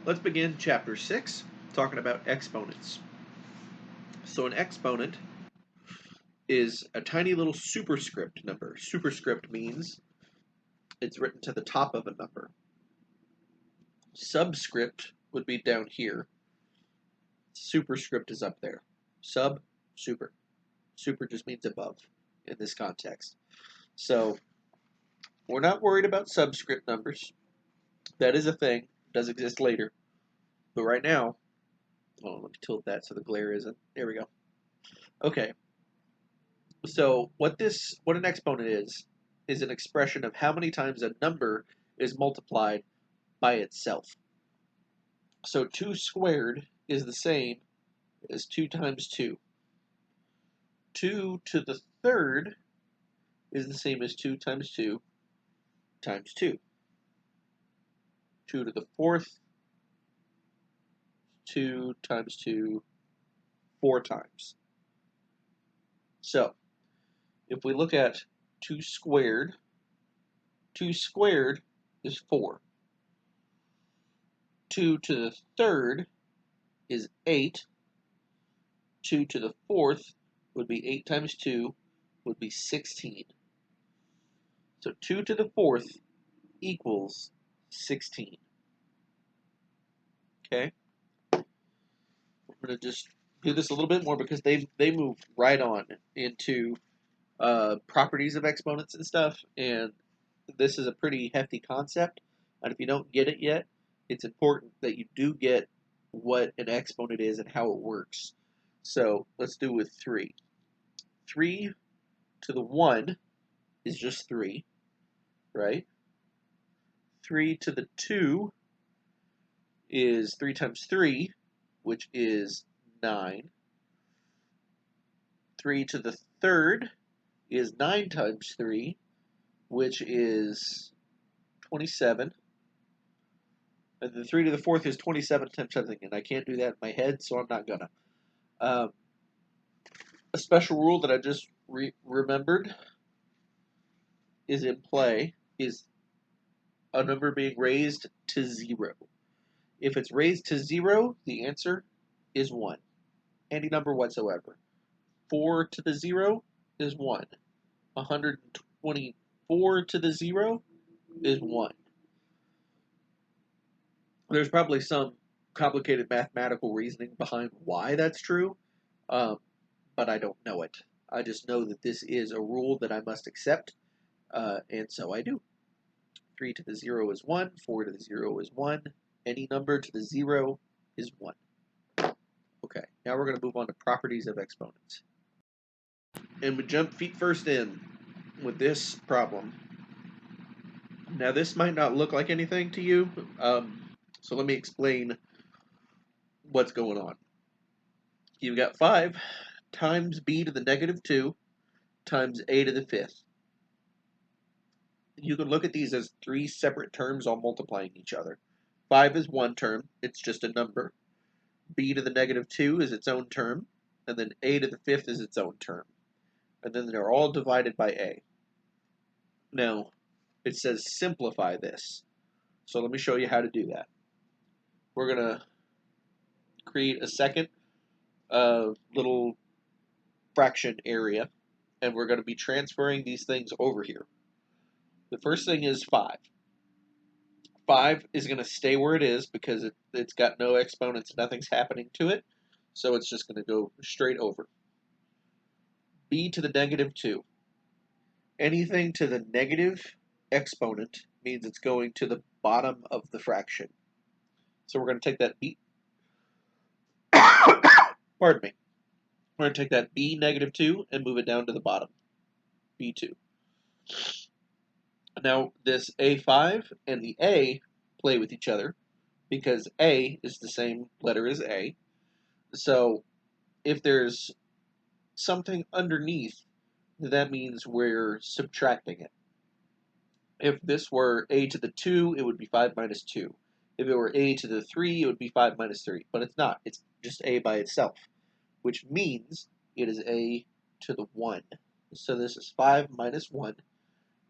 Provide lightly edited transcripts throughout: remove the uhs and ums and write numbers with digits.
Let's begin chapter 6, talking about exponents. So an exponent is a tiny little superscript number. Superscript means it's written to the top of a number. Subscript would be down here. Superscript is up there. Sub, super. Super just means above in this context. So we're not worried about subscript numbers. That is a thing. It does exist later. But right now, let me tilt that so the glare isn't. There we go. Okay. So what an exponent is an expression of how many times a number is multiplied by itself. So 2 squared is the same as 2 times 2. 2 to the third is the same as 2 times 2 times 2. 2 to the fourth, 2 times 2, 4 times. So if we look at 2 squared is 4. 2 to the third is 8. 2 to the fourth would be 8 times 2 would be 16. So 2 to the fourth equals 16. Okay? I'm going to just do this a little bit more because they move right on into properties of exponents and stuff, and this is a pretty hefty concept, and if you don't get it yet, it's important that you do get what an exponent is and how it works. So let's do with 3. 3 to the 1 is just 3, right? 3 to the 2 is 3 times 3, which is 9. 3 to the third is 9 times 3, which is 27. And the 3 to the fourth is 27 times something, and I can't do that in my head, so I'm not gonna. A special rule that I just remembered is in play is a number being raised to 0. If it's raised to 0, the answer is 1. Any number whatsoever. 4 to the 0 is 1. 124 to the 0 is 1. There's probably some complicated mathematical reasoning behind why that's true, but I don't know it. I just know that this is a rule that I must accept, and so I do. 3 to the 0 is 1, 4 to the 0 is 1, any number to the 0 is 1. Okay, now we're going to move on to properties of exponents. And we jump feet first in with this problem. Now this might not look like anything to you, so let me explain what's going on. You've got 5 times b to the negative 2 times a to the 5th. You can look at these as 3 separate terms all multiplying each other. 5 is one term, it's just a number. B to the negative 2 is its own term, and then a to the 5th is its own term. And then they're all divided by a. Now, it says simplify this. So let me show you how to do that. We're going to create a second little fraction area, and we're going to be transferring these things over here. The first thing is 5. 5 is going to stay where it is because it's got no exponents, nothing's happening to it, so it's just going to go straight over. B to the negative 2. Anything to the negative exponent means it's going to the bottom of the fraction. So we're going to take that b, pardon me, we're going to take that b negative 2 and move it down to the bottom, b2. Now this a5 and the a play with each other because a is the same letter as a. So if there's something underneath, that means we're subtracting it. If this were a to the 2, it would be 5 minus 2. If it were a to the 3, it would be 5 minus 3. But it's not. It's just a by itself, which means it is a to the 1. So this is 5 minus 1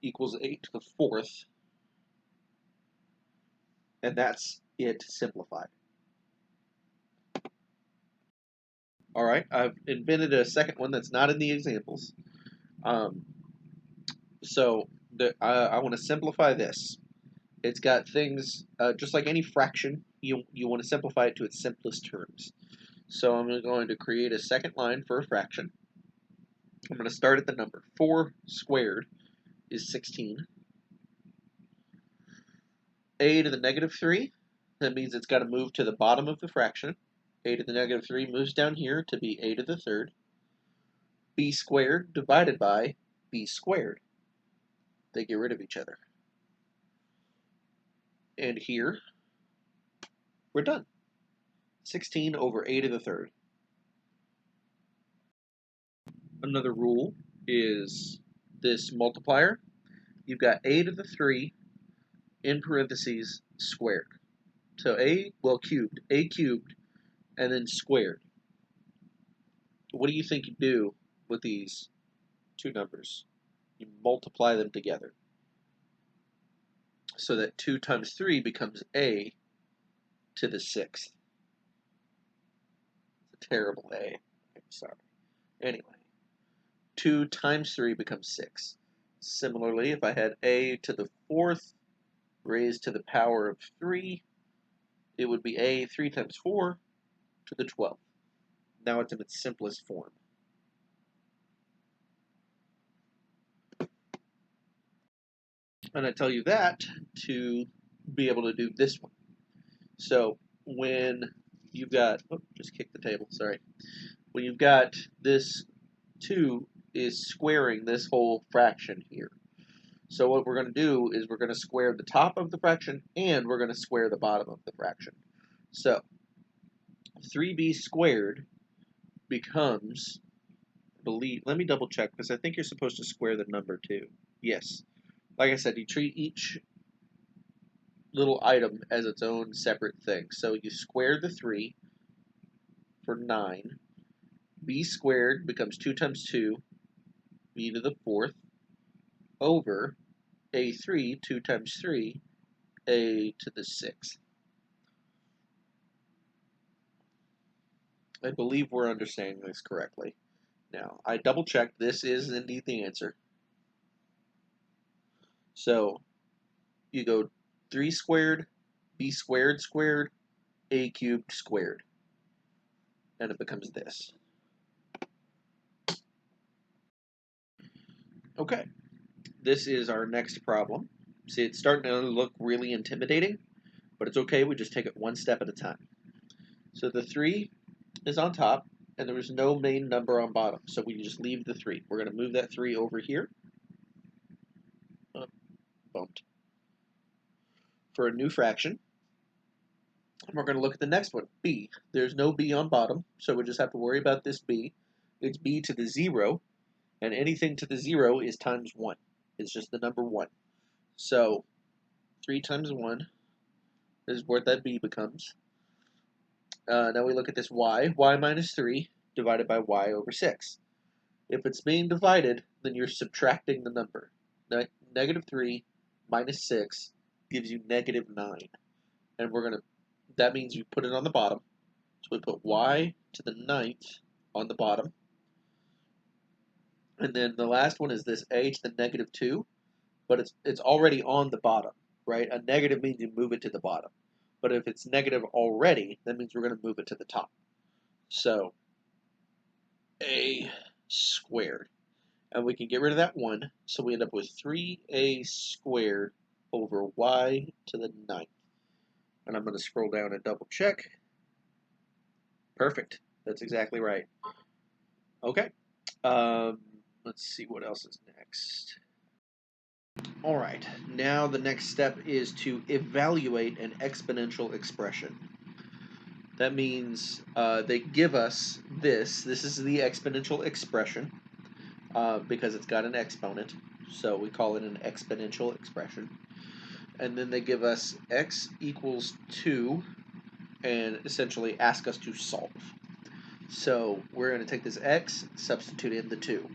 equals a to the 4th. And that's it simplified. All right, I've invented a second one that's not in the examples. Um, I want to simplify this. It's got things, just like any fraction, you want to simplify it to its simplest terms. So I'm going to create a second line for a fraction. I'm going to start at the number. 4 squared is 16. A to the negative 3, that means it's got to move to the bottom of the fraction. A to the negative 3 moves down here to be a to the third. B squared divided by b squared. They get rid of each other. And here, we're done. 16 over a to the third. Another rule is this multiplier. You've got a to the 3 in parentheses squared. So a cubed, and then squared. What do you think you do with these two numbers? You multiply them together. So that 2 times 3 becomes a to the 6th. It's a terrible a. I'm sorry. Anyway, 2 times 3 becomes 6. Similarly, if I had a to the 4th raised to the power of 3, it would be a 3 times 4 to the 12th. Now it's in its simplest form. And I tell you that to be able to do this one. So when you've got, just kick the table, sorry. When you've got this 2 is squaring this whole fraction here. So what we're going to do is we're going to square the top of the fraction and we're going to square the bottom of the fraction. So 3b squared becomes, let me double check because I think you're supposed to square the number too. Yes. Like I said, you treat each little item as its own separate thing. So you square the 3 for 9. B squared becomes 2 times 2, b to the 4th, over a3, 2 times 3, a to the 6th. I believe we're understanding this correctly. Now, I double checked, this is indeed the answer. So, you go 3 squared, b squared squared, a cubed squared. And it becomes this. Okay, this is our next problem. See, it's starting to look really intimidating, but it's okay, we just take it one step at a time. So the 3 is on top, and there was no main number on bottom, so we just leave the 3. We're going to move that 3 over here. Oh, bumped. For a new fraction. And we're going to look at the next one, b. There's no b on bottom, so we just have to worry about this b. It's b to the 0, and anything to the 0 is times 1. It's just the number 1. So 3 times 1 is what that b becomes. Now we look at this y minus 3 divided by y over 6. If it's being divided, then you're subtracting the number. Negative 3 minus 6 gives you negative 9. And that means you put it on the bottom. So we put y to the 9th on the bottom. And then the last one is this a to the negative 2, but it's already on the bottom, right? A negative means you move it to the bottom. But if it's negative already, that means we're going to move it to the top. So a squared. And we can get rid of that 1, so we end up with 3a squared over y to the 9th. And I'm going to scroll down and double check. Perfect. That's exactly right. Okay. Let's see what else is next. All right. Now the next step is to evaluate an exponential expression. That means they give us this. This is the exponential expression because it's got an exponent. So we call it an exponential expression. And then they give us x equals 2 and essentially ask us to solve. So we're going to take this x, substitute in the 2.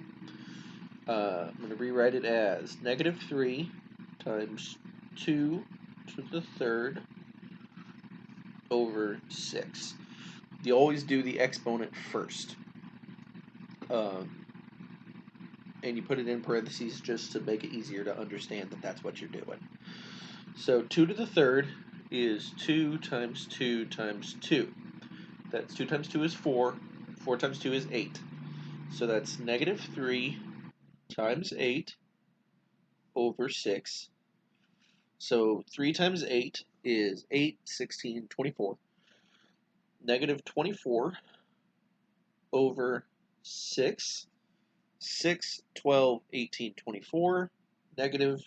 I'm going to rewrite it as negative 3 times 2 to the 3rd over 6. You always do the exponent first. And you put it in parentheses just to make it easier to understand that that's what you're doing. So 2 to the third is 2 times 2 times 2. That's 2 times 2 is 4. 4 times 2 is 8. So that's negative 3 times 8 over 6. So 3 times 8 is 8, 16, 24. Negative 24 over 6. 6, 12, 18, 24. Negative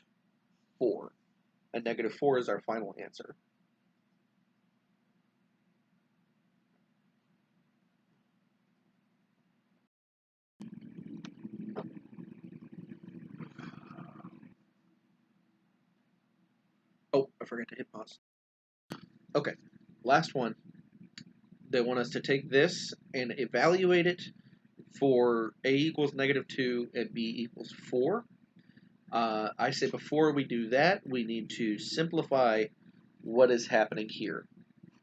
4. And negative 4 is our final answer. Oh, I forgot to hit pause. Okay, last one. They want us to take this and evaluate it for a equals negative 2 and b equals 4. I say before we do that, we need to simplify what is happening here.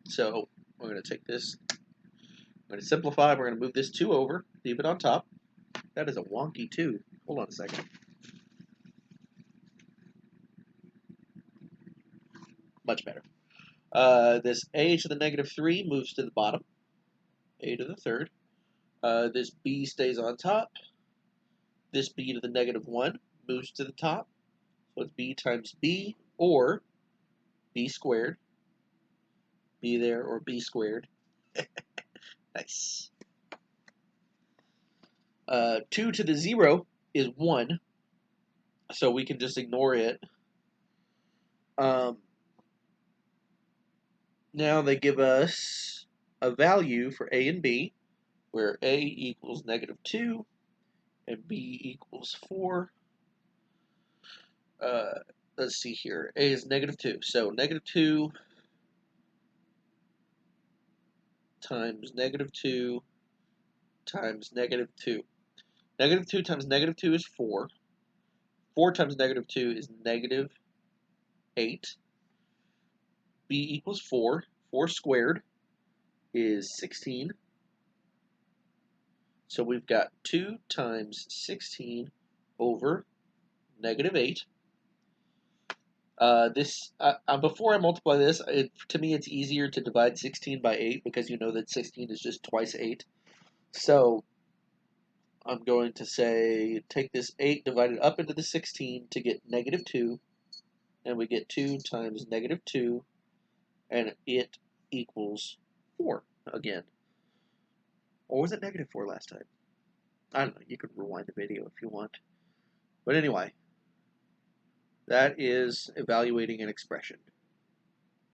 So we're going to take this, we're going to simplify, we're going to move this 2 over, leave it on top. That is a wonky 2. Hold on a second. Much better. This a to the negative 3 moves to the bottom, a to the third. This b stays on top. This b to the negative 1 moves to the top. So it's b times b, or b squared. B there, or b squared. Nice. 2 to the 0 is 1, so we can just ignore it. Now they give us a value for a and b, where a equals negative 2 and b equals 4. Let's see here. A is negative 2. So negative 2 times negative 2 times negative 2. Negative 2 times negative 2 is 4. 4 times negative 2 is negative 8. B equals 4. 4 squared is 16. So we've got 2 times 16 over negative 8. Before I multiply this, to me it's easier to divide 16 by 8 because you know that 16 is just twice 8. So I'm going to say take this 8 divided up into the 16 to get negative 2. And we get 2 times negative 2, and it equals 4 again. Or was it negative 4 last time? I don't know. You could rewind the video if you want. But anyway, that is evaluating an expression.